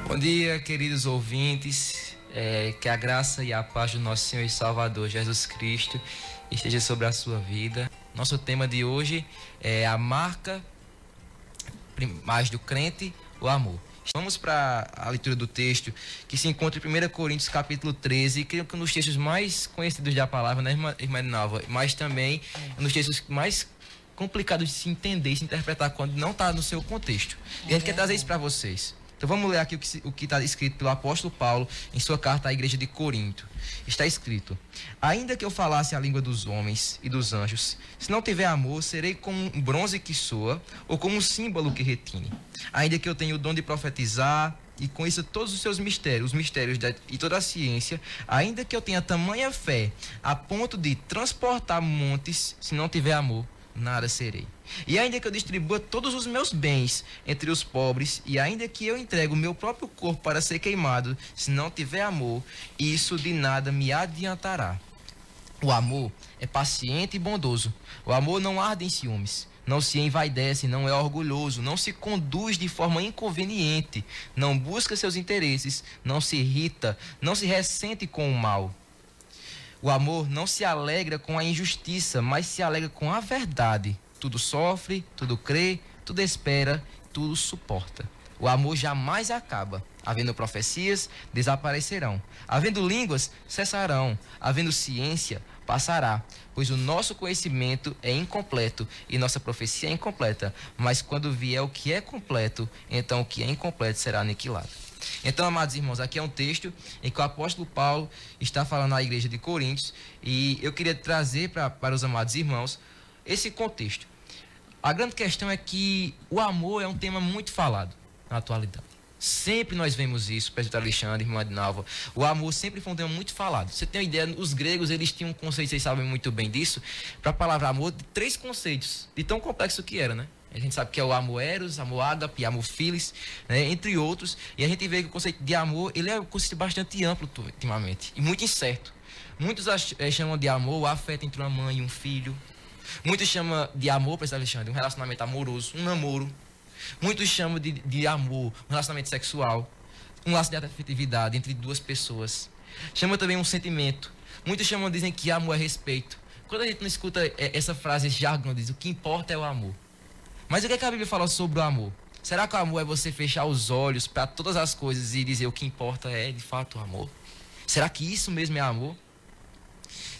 Bom dia, queridos ouvintes. Que a graça e a paz do nosso Senhor e Salvador Jesus Cristo esteja sobre a sua vida. Nosso tema de hoje é a marca mais do crente, o amor. Vamos para a leitura do texto que se encontra em 1 Coríntios capítulo 13, creio que um dos textos mais conhecidos da palavra, né, irmã Nalva? Mas também um dos textos mais complicados de se entender e se interpretar quando não está no seu contexto. E a gente quer trazer isso para vocês. Então vamos ler aqui o que está escrito pelo apóstolo Paulo em sua carta à igreja de Corinto. Está escrito: ainda que eu falasse a língua dos homens e dos anjos, se não tiver amor, serei como um bronze que soa ou como um símbolo que retine. Ainda que eu tenha o dom de profetizar e conheça todos os seus mistérios, e toda a ciência, ainda que eu tenha tamanha fé a ponto de transportar montes, se não tiver amor, nada serei. E ainda que eu distribua todos os meus bens entre os pobres, e ainda que eu entregue o meu próprio corpo para ser queimado, se não tiver amor, isso de nada me adiantará. O amor é paciente e bondoso. O amor não arde em ciúmes, não se envaidece, não é orgulhoso, não se conduz de forma inconveniente, não busca seus interesses, não se irrita, não se ressente com o mal. O amor não se alegra com a injustiça, mas se alegra com a verdade. Tudo sofre, tudo crê, tudo espera, tudo suporta. O amor jamais acaba. Havendo profecias, desaparecerão. Havendo línguas, cessarão. Havendo ciência, passará. Pois o nosso conhecimento é incompleto e nossa profecia é incompleta. Mas quando vier o que é completo, então o que é incompleto será aniquilado. Então, amados irmãos, aqui é um texto em que o apóstolo Paulo está falando à igreja de Coríntios, e eu queria trazer para os amados irmãos esse contexto. A grande questão é que o amor é um tema muito falado na atualidade. Sempre nós vemos isso, presbítero Alexandre, irmã de Nalva. O amor sempre foi um tema muito falado. Você tem uma ideia, os gregos, eles tinham um conceito, vocês sabem muito bem disso, para a palavra amor, de 3 conceitos, de tão complexo que era, né? A gente sabe que é o amor eros, amor ágape, amor filis, né, entre outros. E a gente vê que o conceito de amor, ele é um conceito bastante amplo ultimamente e muito incerto. Muitos chamam de amor o afeto entre uma mãe e um filho. Muitos chamam de amor, professor Alexandre, um relacionamento amoroso, um namoro. Muitos chamam de amor um relacionamento sexual, um laço de afetividade entre 2 pessoas. Chama também um sentimento. Muitos dizem que amor é respeito. Quando a gente não escuta essa frase, esse jargão, diz o que importa é o amor. Mas o que a Bíblia fala sobre o amor? Será que o amor é você fechar os olhos para todas as coisas e dizer o que importa é de fato o amor? Será que isso mesmo é amor?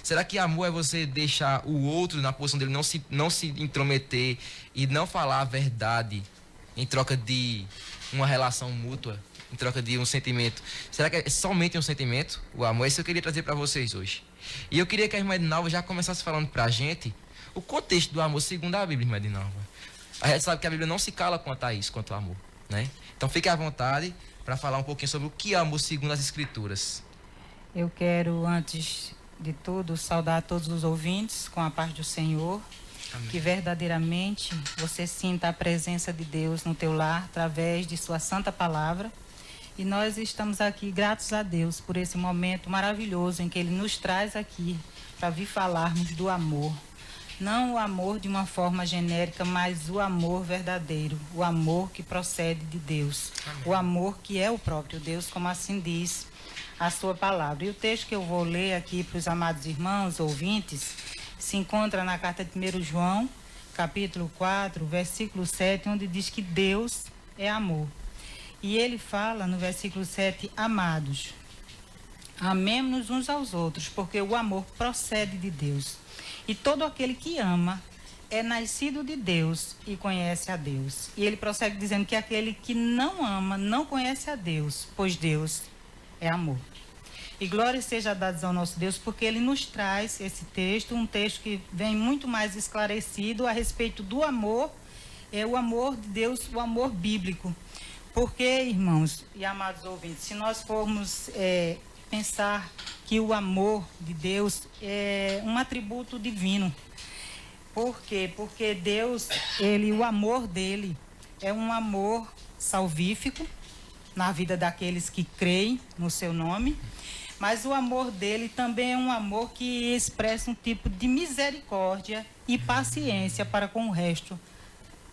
Será que amor é você deixar o outro na posição dele, não se intrometer e não falar a verdade em troca de uma relação mútua, em troca de um sentimento? Será que é somente um sentimento? O amor é isso que eu queria trazer para vocês hoje. E eu queria que a irmã Edinalva já começasse falando para a gente o contexto do amor segundo a Bíblia, irmã Edinalva. A gente sabe que a Bíblia não se cala quanto a isso, quanto ao amor, né? Então fique à vontade para falar um pouquinho sobre o que é amor segundo as Escrituras. Eu quero, antes de tudo, saudar todos os ouvintes com a paz do Senhor. Amém. Que verdadeiramente você sinta a presença de Deus no teu lar através de sua santa palavra. E nós estamos aqui gratos a Deus por esse momento maravilhoso em que Ele nos traz aqui para vir falarmos do amor. Não o amor de uma forma genérica, mas o amor verdadeiro, o amor que procede de Deus. Amém. O amor que é o próprio Deus, como assim diz a sua palavra. E o texto que eu vou ler aqui para os amados irmãos, ouvintes, se encontra na carta de 1 João, capítulo 4, versículo 7, onde diz que Deus é amor. E ele fala no versículo 7, amados, amemo-nos uns aos outros, porque o amor procede de Deus. E todo aquele que ama é nascido de Deus e conhece a Deus. E ele prossegue dizendo que aquele que não ama não conhece a Deus, pois Deus é amor. E glória seja dada ao nosso Deus, porque Ele nos traz esse texto, um texto que vem muito mais esclarecido a respeito do amor, o amor de Deus, o amor bíblico. Porque, irmãos e amados ouvintes, se nós formos pensar que o amor de Deus é um atributo divino. Por quê? Porque Deus, o amor dele é um amor salvífico na vida daqueles que creem no seu nome, mas o amor dele também é um amor que expressa um tipo de misericórdia e paciência para com o resto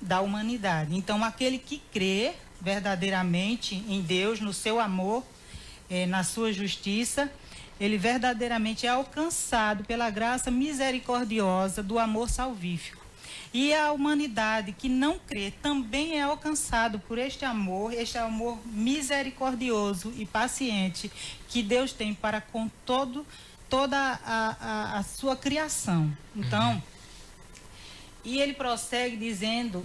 da humanidade. Então, aquele que crê verdadeiramente em Deus, no seu amor, na sua justiça, ele verdadeiramente é alcançado pela graça misericordiosa do amor salvífico. E a humanidade que não crê também é alcançado por este amor misericordioso e paciente que Deus tem para com toda a sua criação. Então, e ele prossegue dizendo,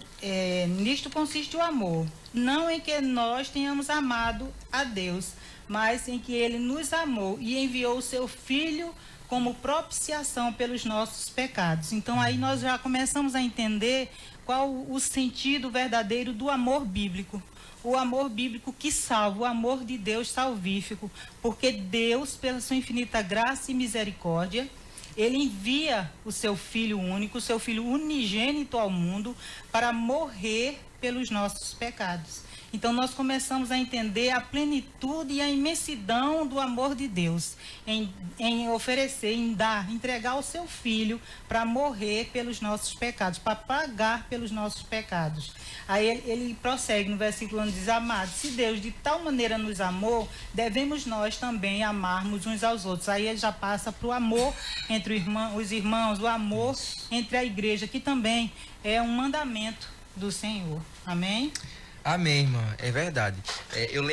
nisto consiste o amor, não em que nós tenhamos amado a Deus, mas em que ele nos amou e enviou o seu Filho como propiciação pelos nossos pecados. Então aí nós já começamos a entender qual o sentido verdadeiro do amor bíblico. O amor bíblico que salva, o amor de Deus salvífico, porque Deus, pela sua infinita graça e misericórdia, ele envia o seu Filho único, o seu Filho unigênito ao mundo para morrer pelos nossos pecados. Então nós começamos a entender a plenitude e a imensidão do amor de Deus em oferecer, em dar, entregar o seu Filho para morrer pelos nossos pecados, para pagar pelos nossos pecados. Aí ele prossegue no versículo onde diz: amados, se Deus de tal maneira nos amou, devemos nós também amarmos uns aos outros. Aí ele já passa para o amor entre os irmãos, o amor entre a igreja, que também é um mandamento do Senhor. Amém? Amém, irmã, é verdade.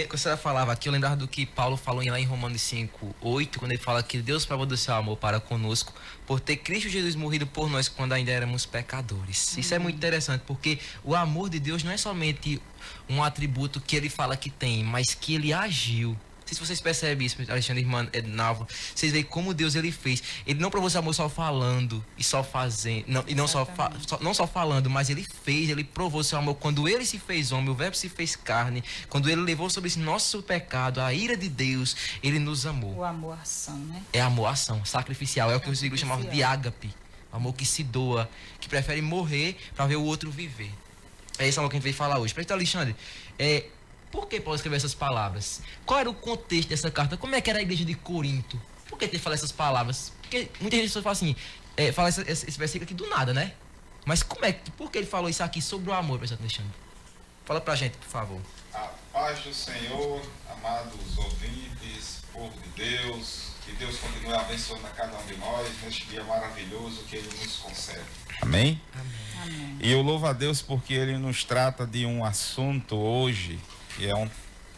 Quando você falava aqui, eu lembrava do que Paulo falou lá em Romanos 5:8, quando ele fala que Deus provou do seu amor para conosco, por ter Cristo Jesus morrido por nós quando ainda éramos pecadores. Isso é muito interessante, porque o amor de Deus não é somente um atributo que ele fala que tem, mas que ele agiu. Não sei se vocês percebem isso, Alexandre, irmã Ednalva. Vocês veem como Deus ele fez. Ele não provou seu amor só falando e só fazendo. Não só falando, mas ele fez, ele provou seu amor. Quando ele se fez homem, o verbo se fez carne. Quando ele levou sobre si nosso pecado, a ira de Deus, ele nos amou. O amor-ação, né? É amor-ação, sacrificial. É o que os gregos chamavam de ágape. Amor que se doa, que prefere morrer para ver o outro viver. É esse amor que a gente veio falar hoje. Presta, Alexandre, por que Paulo escreveu essas palavras? Qual era o contexto dessa carta? Como é que era a igreja de Corinto? Por que ele fala essas palavras? Porque muita gente fala assim, fala esse versículo aqui do nada, né? Mas por que ele falou isso aqui sobre o amor, professor Alexandre? Fala pra gente, por favor. A paz do Senhor, amados ouvintes, povo de Deus, que Deus continue abençoando a cada um de nós neste dia maravilhoso que Ele nos concede. Amém? Amém. E eu louvo a Deus porque Ele nos trata de um assunto hoje,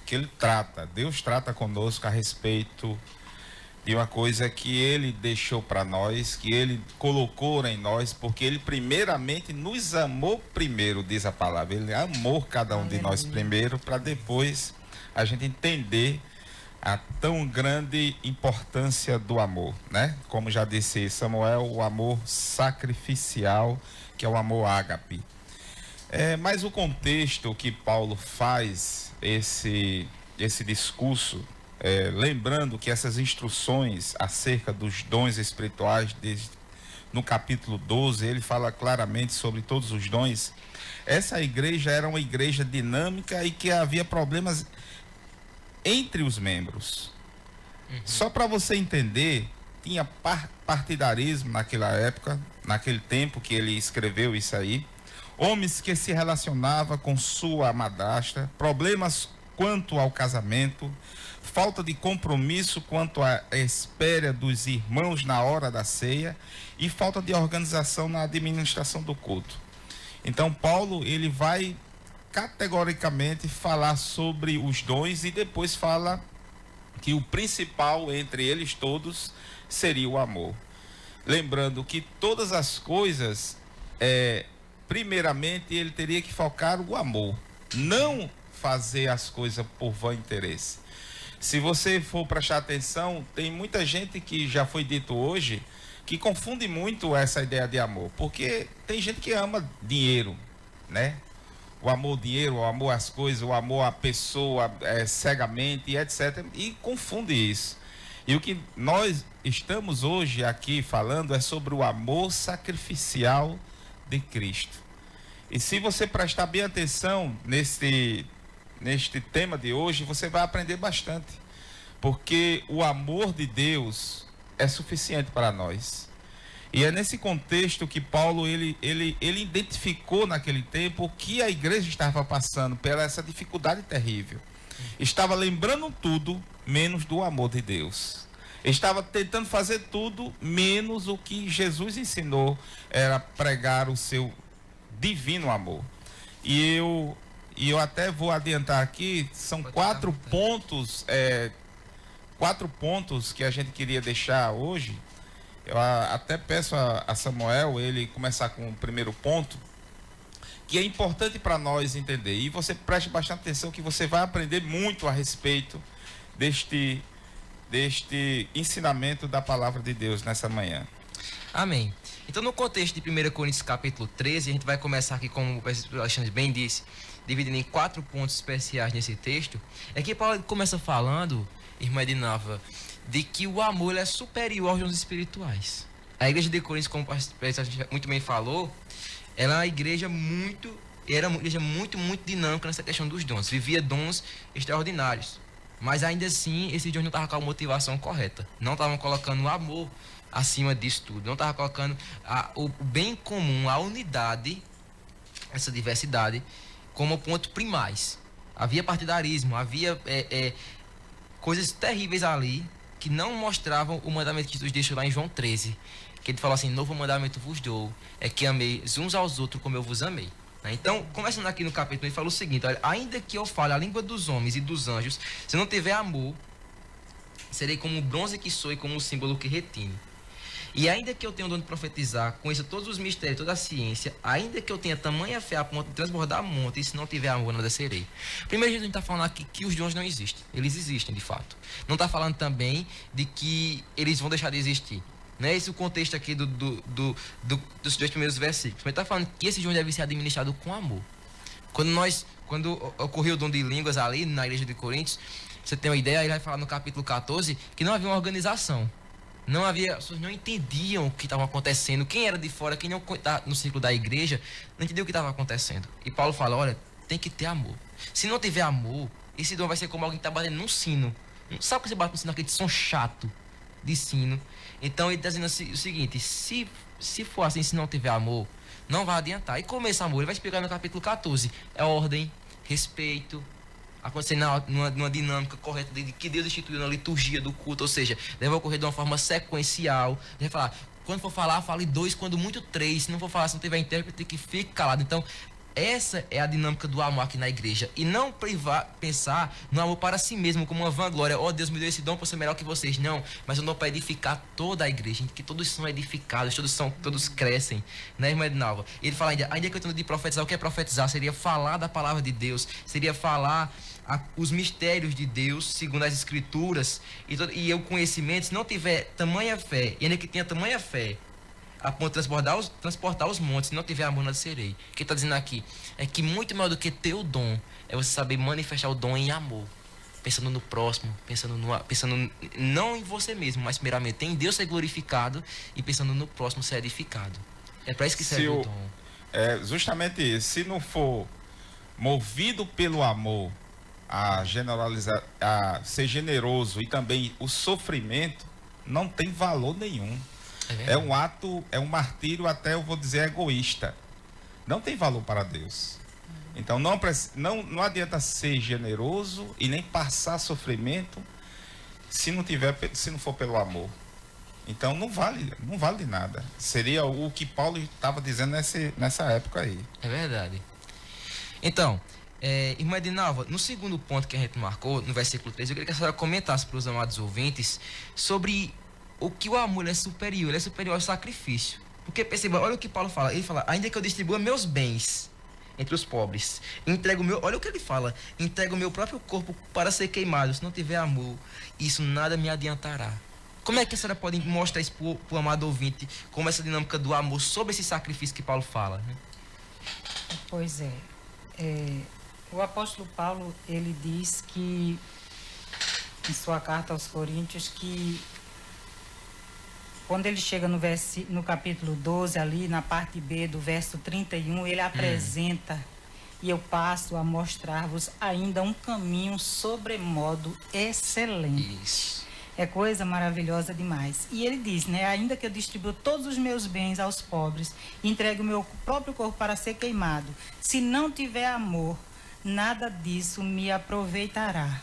que Ele trata, Deus trata conosco a respeito de uma coisa que Ele deixou para nós, que Ele colocou em nós, porque Ele primeiramente nos amou primeiro, diz a palavra. Ele amou cada um de nós primeiro, para depois a gente entender a tão grande importância do amor, né? Como já disse Samuel, o amor sacrificial, que é o amor ágape. Mas o contexto que Paulo faz esse discurso, lembrando que essas instruções acerca dos dons espirituais, no capítulo 12, ele fala claramente sobre todos os dons. Essa igreja era uma igreja dinâmica e que havia problemas entre os membros. Só para você entender, tinha partidarismo naquela época, naquele tempo que ele escreveu isso aí. Homens que se relacionavam com sua madrasta, problemas quanto ao casamento, falta de compromisso quanto à espera dos irmãos na hora da ceia e falta de organização na administração do culto. Então Paulo, ele vai categoricamente falar sobre os dons e depois fala que o principal entre eles todos seria o amor. Lembrando que todas as coisas, primeiramente ele teria que focar o amor, não fazer as coisas por vão interesse. Se você for prestar atenção, tem muita gente que já foi dito hoje que confunde muito essa ideia de amor, porque tem gente que ama dinheiro, né? O amor ao dinheiro, o amor às coisas, o amor à pessoa cegamente, etc. E confunde isso. E o que nós estamos hoje aqui falando é sobre o amor sacrificial de Cristo. E se você prestar bem atenção neste tema de hoje, você vai aprender bastante. Porque o amor de Deus é suficiente para nós. E é nesse contexto que Paulo ele identificou naquele tempo o que a igreja estava passando pela essa dificuldade terrível. Estava lembrando tudo menos do amor de Deus. Estava tentando fazer tudo menos o que Jesus ensinou, era pregar o seu divino amor. E eu até vou adiantar aqui, são quatro pontos que a gente queria deixar hoje. Eu até peço a Samuel ele começar com o primeiro ponto, que é importante para nós entender. E você preste bastante atenção que você vai aprender muito a respeito deste ensinamento da palavra de Deus nessa manhã. Amém. Então, no contexto de 1 Coríntios capítulo 13, a gente vai começar aqui, como o Alexandre bem disse, dividindo em 4 pontos especiais nesse texto. É que Paulo começa falando, irmã Edinalva, de que o amor é superior aos dons espirituais. A igreja de Coríntios, como a gente muito bem falou, era uma igreja muito dinâmica nessa questão dos dons. Vivia dons extraordinários. Mas ainda assim, esses dons não estavam com a motivação correta. Não estavam colocando o amor acima disso tudo. Não estavam colocando o bem comum, a unidade, essa diversidade, como ponto primais. Havia partidarismo, havia coisas terríveis ali que não mostravam o mandamento que Jesus deixou lá em João 13. Que ele falou assim: novo mandamento vos dou, é que ameis uns aos outros como eu vos amei. Então, começando aqui no capítulo, ele fala o seguinte: olha, ainda que eu fale a língua dos homens e dos anjos, se não tiver amor, serei como o bronze que sou e como o símbolo que retine. E ainda que eu tenha o dom de profetizar, conheça todos os mistérios, toda a ciência, ainda que eu tenha tamanha fé a ponto de transbordar monte, e se não tiver amor, não descerei. Primeiro, a gente está falando aqui que os dons não existem. Eles existem, de fato. Não está falando também de que eles vão deixar de existir. Não é esse o contexto aqui dos 2 primeiros versículos. Mas está falando que esses dons devem ser administrados com amor. Quando ocorreu o dom de línguas ali na igreja de Coríntios, você tem uma ideia, ele vai falar no capítulo 14 que não havia uma organização. Não havia, as pessoas não entendiam o que estava acontecendo. Quem era de fora, quem não está no círculo da igreja, não entendia o que estava acontecendo. E Paulo fala: olha, tem que ter amor. Se não tiver amor, esse dom vai ser como alguém que está batendo num sino. Sabe que você bate no sino, aquele som chato de sino? Então ele está dizendo o seguinte: se for assim, se não tiver amor, não vai adiantar. E como esse amor, ele vai explicar no capítulo 14. É ordem, respeito, acontecer numa dinâmica correta de que Deus instituiu na liturgia do culto, ou seja, deve ocorrer de uma forma sequencial. Deve falar, quando for falar, fale 2, quando muito 3. Se não for falar, se não tiver intérprete, que fique calado. Então, essa é a dinâmica do amor aqui na igreja. E não pensar no amor para si mesmo como uma vanglória. Oh, Deus me deu esse dom para ser melhor que vocês. Não, mas um dom para edificar toda a igreja. Que todos são edificados, todos crescem. Né, irmã Edinalva? Ele fala ainda que eu tenho de profetizar. O que é profetizar? Seria falar da palavra de Deus. Seria falar os mistérios de Deus, segundo as escrituras. E o conhecimento, se não tiver tamanha fé, e ainda que tenha tamanha fé, a ponto de transportar os montes, se não tiver amor, não serei. O que está dizendo aqui é que muito maior do que ter o dom é você saber manifestar o dom em amor, pensando no próximo, pensando não em você mesmo, mas primeiramente em Deus ser glorificado e pensando no próximo ser edificado. É para isso que serve o dom. É justamente isso. Se não for movido pelo amor a generalizar, a ser generoso e também o sofrimento, não tem valor nenhum. É um ato, é um martírio, até eu vou dizer egoísta. Não tem valor para Deus. Então não adianta ser generoso e nem passar sofrimento se não for pelo amor. Então não vale de nada. Seria o que Paulo estava dizendo nessa época aí. É verdade. Então, irmã Edinalva, no segundo ponto que a gente marcou, no versículo 3, eu queria que a senhora comentasse para os amados ouvintes sobre o que o amor é superior ao sacrifício. Porque perceba, olha o que Paulo fala. Ele fala: ainda que eu distribua meus bens entre os pobres, olha o que ele fala: entrego o meu próprio corpo para ser queimado. Se não tiver amor, isso nada me adiantará. Como é que a senhora pode mostrar isso para o amado ouvinte, como essa dinâmica do amor sobre esse sacrifício que Paulo fala? Né? Pois o apóstolo Paulo, ele diz que, em sua carta aos Coríntios, que quando ele chega no capítulo 12, ali na parte B do verso 31, ele apresenta: e eu passo a mostrar-vos ainda um caminho sobremodo excelente. Isso. É coisa maravilhosa demais. E ele diz, né? Ainda que eu distribua todos os meus bens aos pobres e entregue o meu próprio corpo para ser queimado, se não tiver amor, nada disso me aproveitará.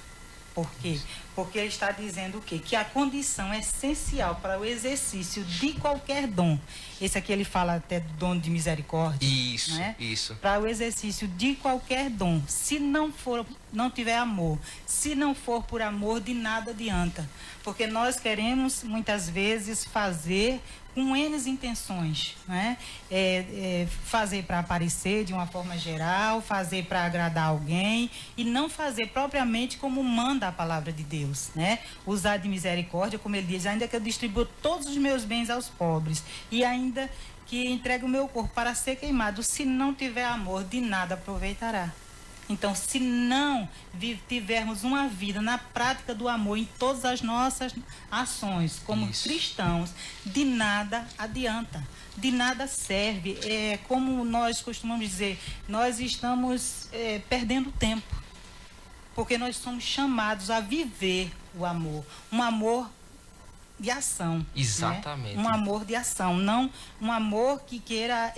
Por quê? Porque ele está dizendo o quê? Que a condição essencial para o exercício de qualquer dom, esse aqui ele fala até do dom de misericórdia. Isso, né? isso. Para o exercício de qualquer dom, se não tiver amor, se não for por amor, de nada adianta. Porque nós queremos, muitas vezes, fazer com N intenções, né? Fazer para aparecer de uma forma geral, fazer para agradar alguém e não fazer propriamente como manda a palavra de Deus, né? Usar de misericórdia, como ele diz, ainda que eu distribua todos os meus bens aos pobres e ainda que entregue o meu corpo para ser queimado, se não tiver amor, de nada aproveitará. Então, se não tivermos uma vida na prática do amor em todas as nossas ações, como cristãos, de nada adianta, de nada serve. Como nós costumamos dizer, nós estamos perdendo tempo, porque nós somos chamados a viver o amor, um amor de ação. Exatamente. Né? Um amor de ação, não um amor que queira...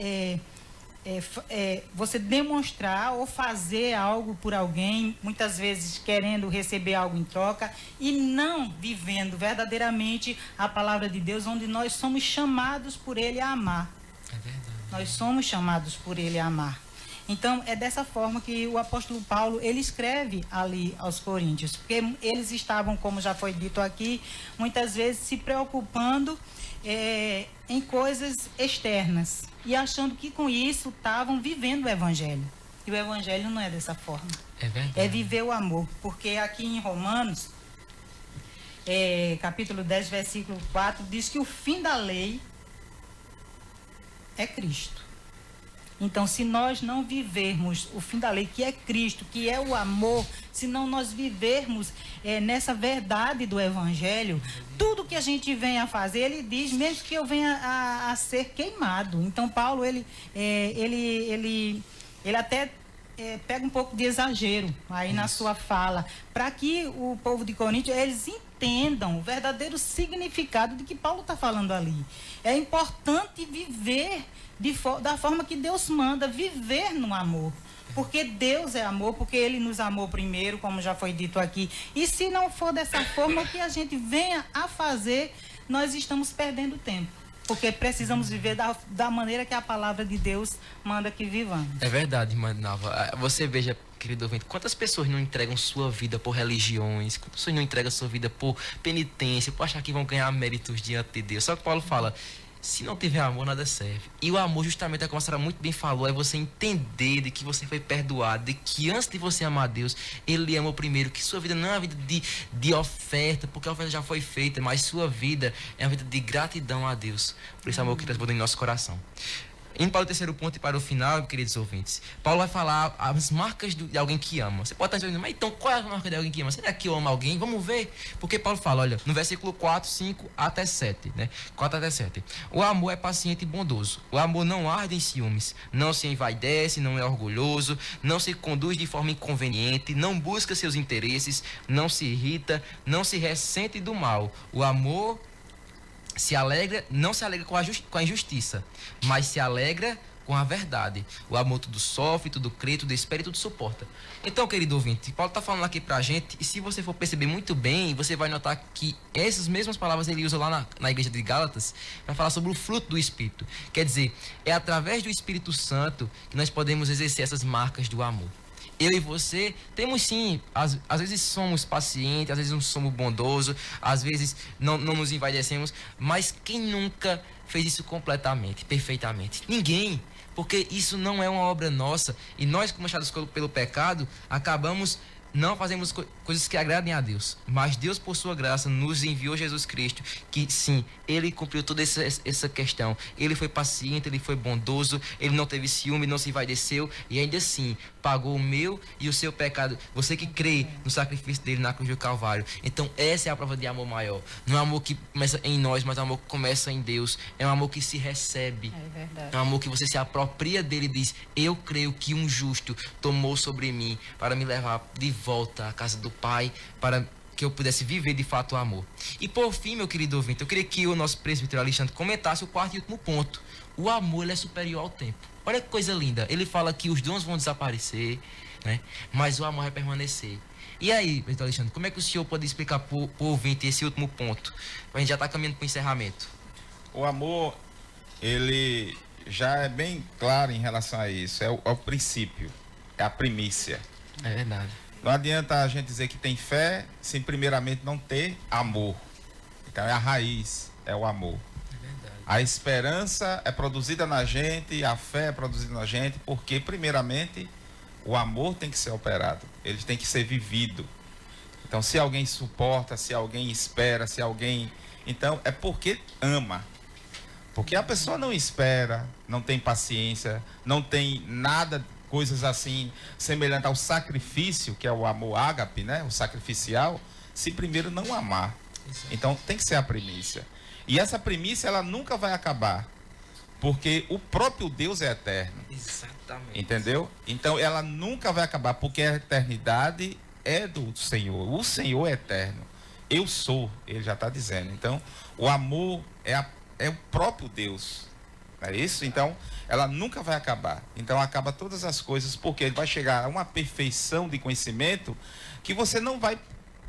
você demonstrar ou fazer algo por alguém, muitas vezes querendo receber algo em troca e não vivendo verdadeiramente a palavra de Deus, onde nós somos chamados por Ele a amar. É verdade. Nós somos chamados por Ele a amar. Então, é dessa forma que o apóstolo Paulo, ele escreve ali aos Coríntios, porque eles estavam, como já foi dito aqui, muitas vezes se preocupando em coisas externas e achando que com isso estavam vivendo o evangelho. E o evangelho não é dessa forma. É verdade. É viver o amor, porque aqui em Romanos, capítulo 10, versículo 4, diz que o fim da lei é Cristo. Então, se nós não vivermos o fim da lei, que é Cristo, que é o amor, se não nós vivermos nessa verdade do Evangelho, tudo que a gente vem a fazer, ele diz, mesmo que eu venha a ser queimado. Então, Paulo, ele até pega um pouco de exagero aí na sua fala, para que o povo de Corinto, eles entendam o verdadeiro significado de que Paulo está falando ali. É importante viver da forma que Deus manda, viver no amor. Porque Deus é amor, porque Ele nos amou primeiro, como já foi dito aqui. E se não for dessa forma, o que a gente venha a fazer, nós estamos perdendo tempo. Porque precisamos viver da maneira que a palavra de Deus manda que vivamos. É verdade, irmã Nalva. Você veja, querido ouvinte, quantas pessoas não entregam sua vida por religiões, quantas pessoas não entregam sua vida por penitência, por achar que vão ganhar méritos diante de Deus. Só que Paulo fala, se não tiver amor, nada serve. E o amor, justamente, como a senhora muito bem falou, é você entender de que você foi perdoado, de que antes de você amar a Deus, Ele lhe amou primeiro, que sua vida não é uma vida de oferta, porque a oferta já foi feita, mas sua vida é uma vida de gratidão a Deus, por esse amor que transborda em nosso coração. Indo para o terceiro ponto e para o final, queridos ouvintes, Paulo vai falar as marcas de alguém que ama. Você pode estar dizendo, mas então qual é a marca de alguém que ama? Será que eu amo alguém? Vamos ver. Porque Paulo fala, olha, no versículo 4, 5 até 7, né? 4 até 7. O amor é paciente e bondoso. O amor não arde em ciúmes, não se envaidece, não é orgulhoso, não se conduz de forma inconveniente, não busca seus interesses, não se irrita, não se ressente do mal. O amor não se alegra com a injustiça, mas se alegra com a verdade. O amor tudo sofre, tudo crê, tudo espera e tudo suporta. Então, querido ouvinte, Paulo está falando aqui pra gente, e se você for perceber muito bem, você vai notar que essas mesmas palavras ele usa lá na igreja de Gálatas, para falar sobre o fruto do Espírito. Quer dizer, é através do Espírito Santo que nós podemos exercer essas marcas do amor. Eu e você temos sim, às vezes somos pacientes, às vezes não somos bondosos, às vezes não nos envaidecemos, mas quem nunca fez isso completamente, perfeitamente? Ninguém, porque isso não é uma obra nossa, e nós, como achados pelo pecado, acabamos não fazemos coisas que agradem a Deus, mas Deus, por sua graça, nos enviou Jesus Cristo, que sim, Ele cumpriu toda essa questão. Ele foi paciente, Ele foi bondoso, Ele não teve ciúme, não se envaideceu, e ainda assim pagou o meu e o seu pecado. Você que crê no sacrifício dele na cruz do Calvário. Então essa é a prova de amor maior. Não é um amor que começa em nós, mas é um amor que começa em Deus. É um amor que se recebe. É verdade. É um amor que você se apropria dele e diz, eu creio que um justo tomou sobre mim para me levar de volta à casa do Pai, para que eu pudesse viver de fato o amor. E por fim, meu querido ouvinte, eu queria que o nosso presbítero Alexandre comentasse o quarto e último ponto. O amor, ele é superior ao tempo. Olha que coisa linda. Ele fala que os dons vão desaparecer, né? Mas o amor vai permanecer. E aí, presbítero Alexandre, como é que o senhor pode explicar para o ouvinte esse último ponto? A gente já está caminhando para o encerramento. O amor, ele já é bem claro em relação a isso. É o princípio, é a primícia. É verdade. Não adianta a gente dizer que tem fé sem primeiramente não ter amor. Então é a raiz, é o amor. É verdade. A esperança é produzida na gente, a fé é produzida na gente, porque primeiramente o amor tem que ser operado, ele tem que ser vivido. Então se alguém suporta, se alguém espera, se alguém... Então é porque ama. Porque a pessoa não espera, não tem paciência, não tem nada... coisas assim, semelhantes ao sacrifício, que é o amor ágape, né? O sacrificial, se primeiro não amar. Exato. Então tem que ser a primícia. E essa primícia, ela nunca vai acabar. Porque o próprio Deus é eterno. Exatamente. Entendeu? Então ela nunca vai acabar, porque a eternidade é do Senhor. O Senhor é eterno. Eu sou, ele já está dizendo. Então, o amor é o próprio Deus. Não é isso? Então, ela nunca vai acabar. Então, acaba todas as coisas, porque ele vai chegar a uma perfeição de conhecimento que você não vai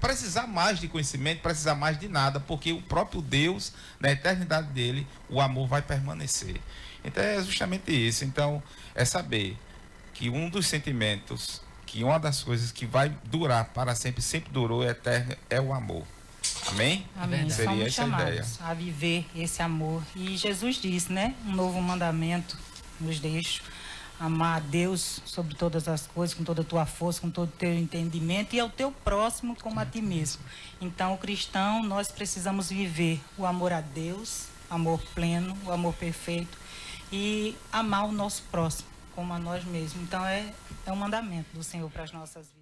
precisar mais de conhecimento, precisar mais de nada, porque o próprio Deus, na eternidade dele, o amor vai permanecer. Então, é justamente isso. Então, é saber que um dos sentimentos, que uma das coisas que vai durar para sempre, sempre durou, é eterno, é o amor. Amém? Amém. Seria Somos essa chamados ideia. a viver esse amor. E Jesus disse, né? Um novo mandamento nos deixo. Amar a Deus sobre todas as coisas, com toda a tua força, com todo o teu entendimento e ao teu próximo como a ti mesmo. Então, o cristão, nós precisamos viver o amor a Deus, amor pleno, o amor perfeito e amar o nosso próximo como a nós mesmos. Então, é um mandamento do Senhor para as nossas vidas.